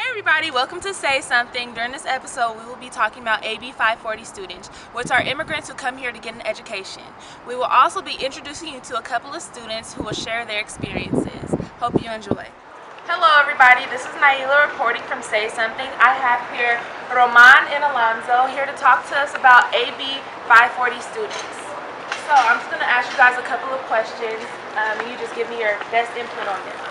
everybody, welcome to Say Something. During this episode, we will be talking about AB 540 students, which are immigrants who come here to get an education. We will also be introducing you to a couple of students who will share their experiences. Hope you enjoy. Hello everybody, this is Naila reporting from Say Something. I have here Roman and Alonzo here to talk to us about AB 540 students. So I'm just going to ask you guys a couple of questions and you just give me your best input on them.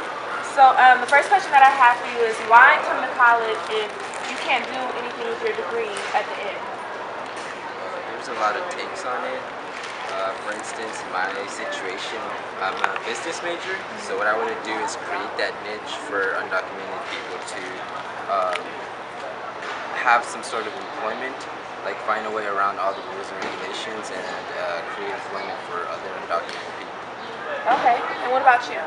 So the first question that I have for you is, why come to college if you can't do anything with your degree at the end? There's a lot of takes on it. For instance, my situation, I'm a business major, so what I want to do is create that niche for undocumented people to have some sort of employment, like find a way around all the rules and regulations and create employment for other undocumented people. Okay, and what about you?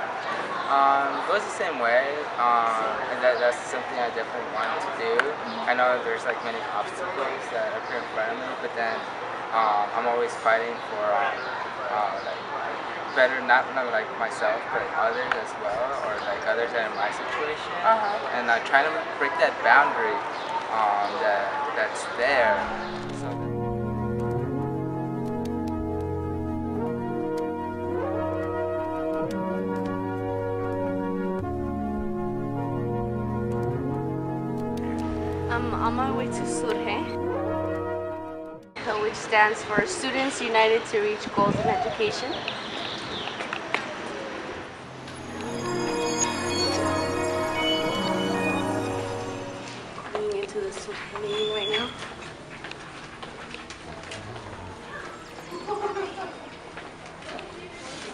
Goes the same way, and that's something I definitely want to do. I know there's like many obstacles that appear in front of me, but then I'm always fighting for like better, not like myself, but others as well, or like others that are in my situation, and trying to break that boundary that's there. So I'm on my way to Surge, which stands for Students United to Reach Goals in Education. Going into the Surge meeting right now.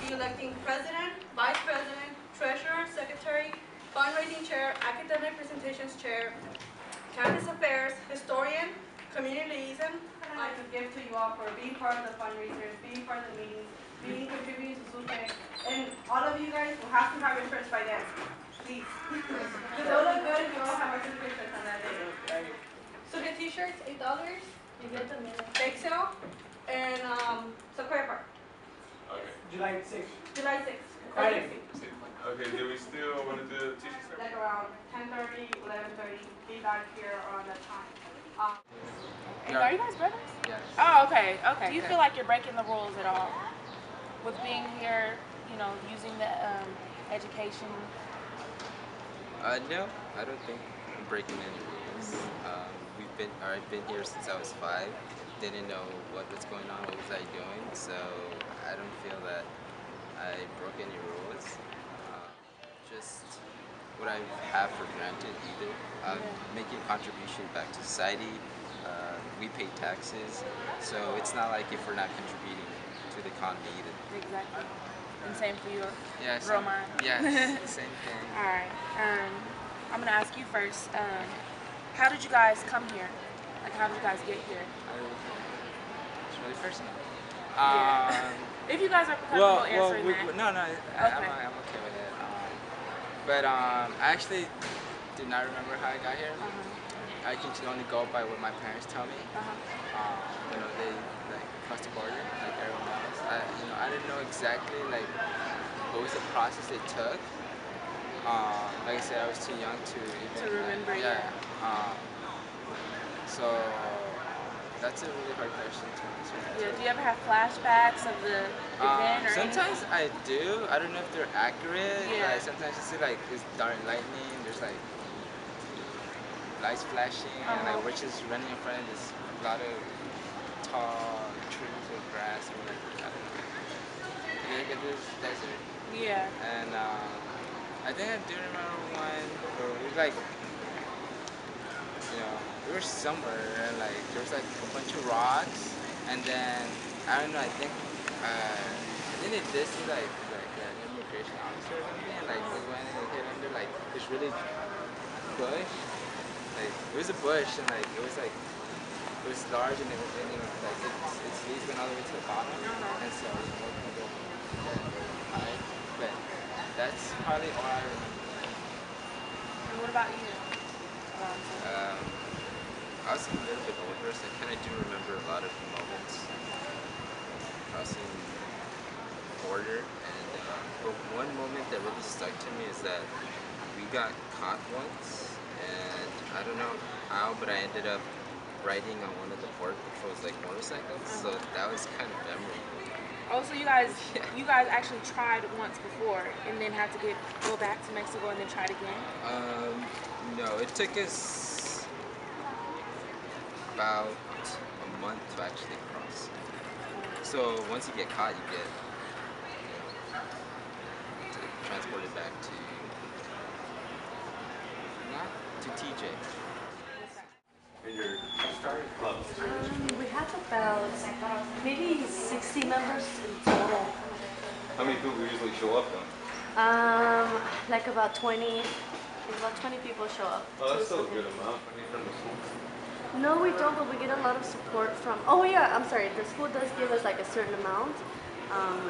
Be electing president, vice president, treasurer, secretary, fundraising chair, academic presentations chair, campus affairs, historian, community liaison. I could give to you all for being part of the fundraisers, being part of the meetings, being contributing to SUTE, and all of you guys will have to have your shirts by then, please. Because they'll look good if you all have our SUTE shirts on that day. SUTE t-shirts, $8. You get them in bake sale and Sequoia Park. Okay. July 6th. July 6th. Friday. Okay, do we still want to do t-shirts? Like around 10:30, 11:30, be back here around that time. And are you guys brothers? yes. Oh, okay, okay. Do you feel like you're breaking the rules at all with being here, you know, using the education? No, I don't think I'm breaking any rules. I've been here since I was 5. Didn't know what was going on, what was I doing, so I don't feel that I broke any rules. Just what I have for granted either. Making contribution back to society. We pay taxes, so it's not like if we're not contributing to the economy either. Exactly. And same for you, Yeah, Roman. Yes, same thing. All right. I'm gonna ask you first. How did you guys come here? Like, how did you guys get here? It's really personal. If you guys are comfortable answering that. No, I'm okay with it. But I actually do not remember how I got here. I can only go by what my parents tell me. You know, they like crossed the border like everyone else. I didn't know exactly like what was the process it took. Like I said, I was too young to even remember. So that's a really hard question to answer. Yeah. Do you ever have flashbacks of the event or sometimes I do. I don't know if they're accurate. Yeah. Like sometimes you see like this dark lightning. There's like lights flashing and like witches running in front of this lot of tall trees or grass or whatever. I don't know. You look at this desert. Yeah. And I think I do remember one where we like, you know, we were somewhere and like there was like a bunch of rocks, and then I don't know. I think they did see like an immigration officer or something, and like they went and they hid under like this really bush. Like it was a bush, and like it was large, and it was, you know, like its leaves went all the way to the bottom, and so you know, we go hide. But that's probably all I remember. And what about you? I was a little bit older, so I kind of do remember a lot of the moments crossing the border. And but one moment that really stuck to me is that we got caught once, and I don't know how, but I ended up riding on one of the board patrols like motorcycles, so that was kind of memorable. Oh, so you guys actually tried once before and then had to go back to Mexico and then try it again? No, it took us about a month to actually cross. So once you get caught, you get transported back to not to TJ. And your starting club. We have about maybe 60 members in total. How many people usually show up though? Like about 20. About 20 people show up. Oh, that's to still a the good event. amount. I mean, from the school. No, we don't, but we get a lot of support from. Oh yeah, I'm sorry. The school does give us like a certain amount,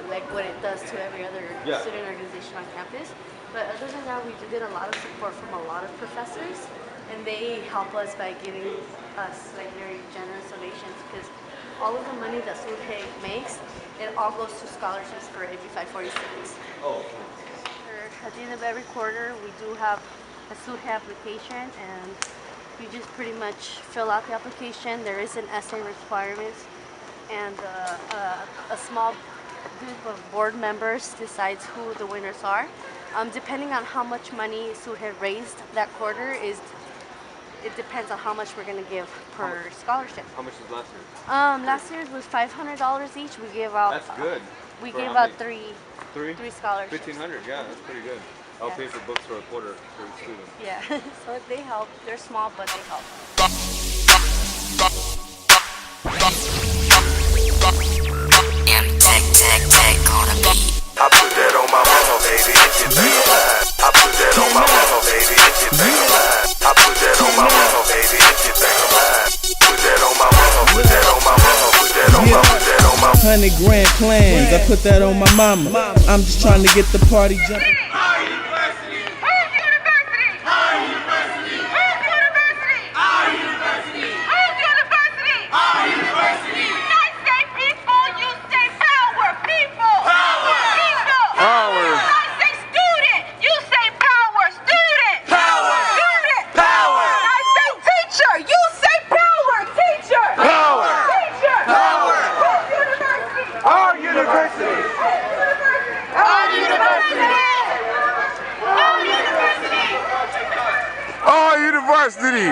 like what it does to every other Yeah. student organization on campus. But other than that, we do get a lot of support from a lot of professors, and they help us by giving us like very generous donations because all of the money that SUDHE makes, it all goes to scholarships for AB 540 students. Oh. At the end of every quarter, we do have a SUDHE application, and you just pretty much fill out the application. There is an essay requirement, and a small group of board members decides who the winners are. Depending on how much money SUDHE raised that quarter, it depends on how much we're going to give per scholarship. How much was last year? Last year's was $500 each. We gave out. That's good. We For gave how out many? three scholarships. 1,500. Yeah, that's pretty good. I'll pay for books for a quarter for each student. Yeah, so they help. They're small, but they help. I put that on my mama, baby, if you think I'm lying. I put that on my mama, baby, if you think I'm lying. I put that on my mama, baby, if you think I'm lying. Put that on my mama, put that on my mama, put that on my, put that on my 100 grand plans, I put that on my mama. I'm just trying to get the party jumping. University.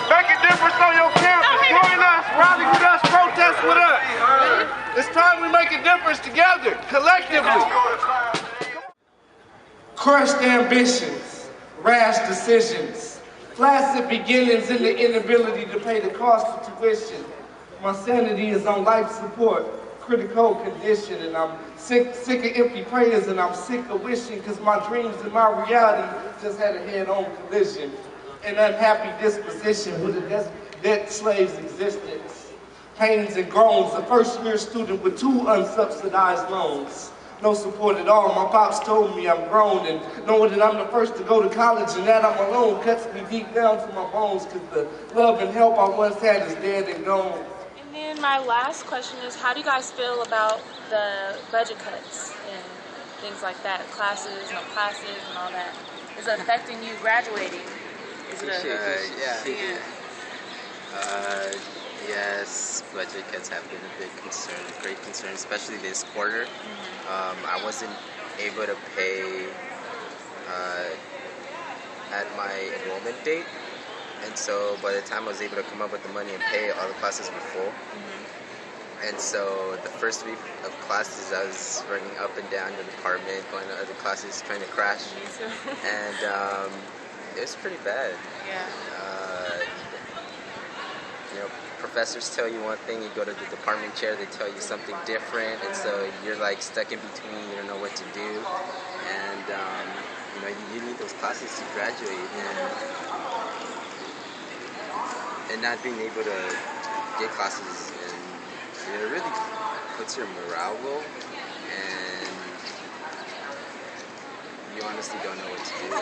Make a difference on your campus. Join us, rally with us, protest with us. It's time we make a difference together, collectively. Crushed ambitions, rash decisions, flaccid beginnings and the inability to pay the cost of tuition. My sanity is on life support, critical condition, and I'm sick of empty prayers, and I'm sick of wishing, because my dreams and my reality just had a head-on collision. An unhappy disposition with a debt slave's existence. Pains and groans, a first-year student with 2 unsubsidized loans. No support at all. My pops told me I'm grown, and knowing that I'm the first to go to college and that I'm alone cuts me deep down to my bones, because the love and help I once had is dead and gone. And then my last question is, how do you guys feel about the budget cuts and things like that? Classes, no classes, and all that. Is it affecting you graduating? Is it Yes, budget cuts have been a big concern, a great concern, especially this quarter. I wasn't able to pay at my enrollment date, and so by the time I was able to come up with the money and pay, all the classes were full. And so the first week of classes, I was running up and down the department, going to other classes, trying to crash. And it was pretty bad. Yeah. You know, professors tell you one thing, you go to the department chair, they tell you something different, and so you're like stuck in between, you don't know what to do. And you know, you need those classes to graduate, and not being able to get classes, and it really puts your morale low, and you honestly don't know what to do.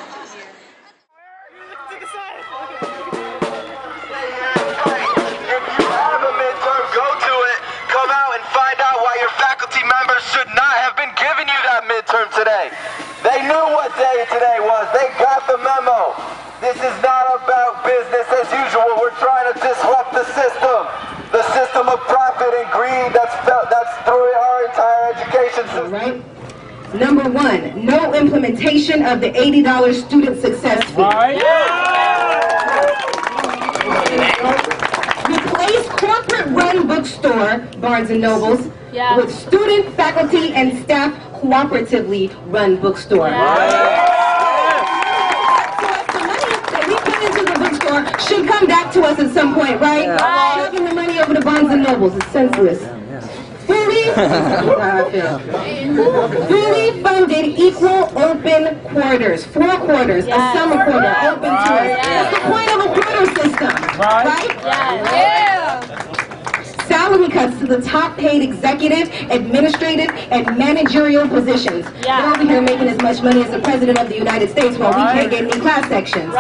If you have a midterm, go to it. Come out and find out why your faculty members should not have been giving you that midterm today. They is not about business as usual. We're trying to disrupt the system of profit and greed that's through our entire education system. All right. Number one, no implementation of the $80 student success fee. Replace corporate-run bookstore, Barnes & Nobles, with student, faculty, and staff cooperatively run bookstore. So the money that we put into the bookstore should come back to us at some point, right? Shoving the money over to Barnes & Nobles is senseless. Fully funded equal open quarters, 4 quarters, a summer quarter open to us. That's the point of a quarter system, right? Salary cuts to the top paid executive, administrative, and managerial positions. We're over here making as much money as the President of the United States while we can't get any class sections.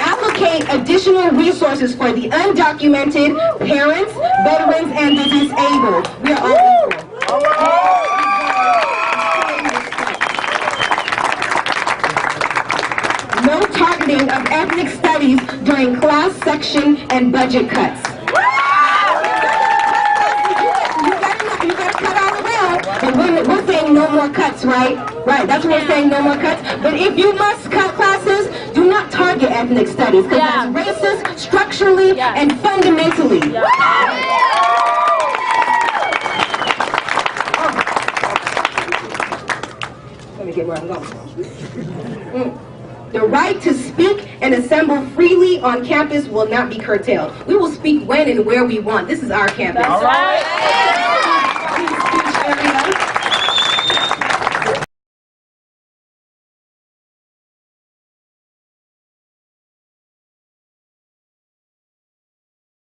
Allocate additional resources for the undocumented, parents, veterans, and the disabled. We are all equal. No targeting of ethnic studies during class section and budget cuts. You gotta cut all around. And we're saying no more cuts, right? Right, that's what we're saying, no more cuts. But if you must cut classes, do not target ethnic studies, because that's racist, structurally, and fundamentally. Let me get where I'm going. The right to speak and assemble freely on campus will not be curtailed. We will speak when and where we want. This is our campus. That's right.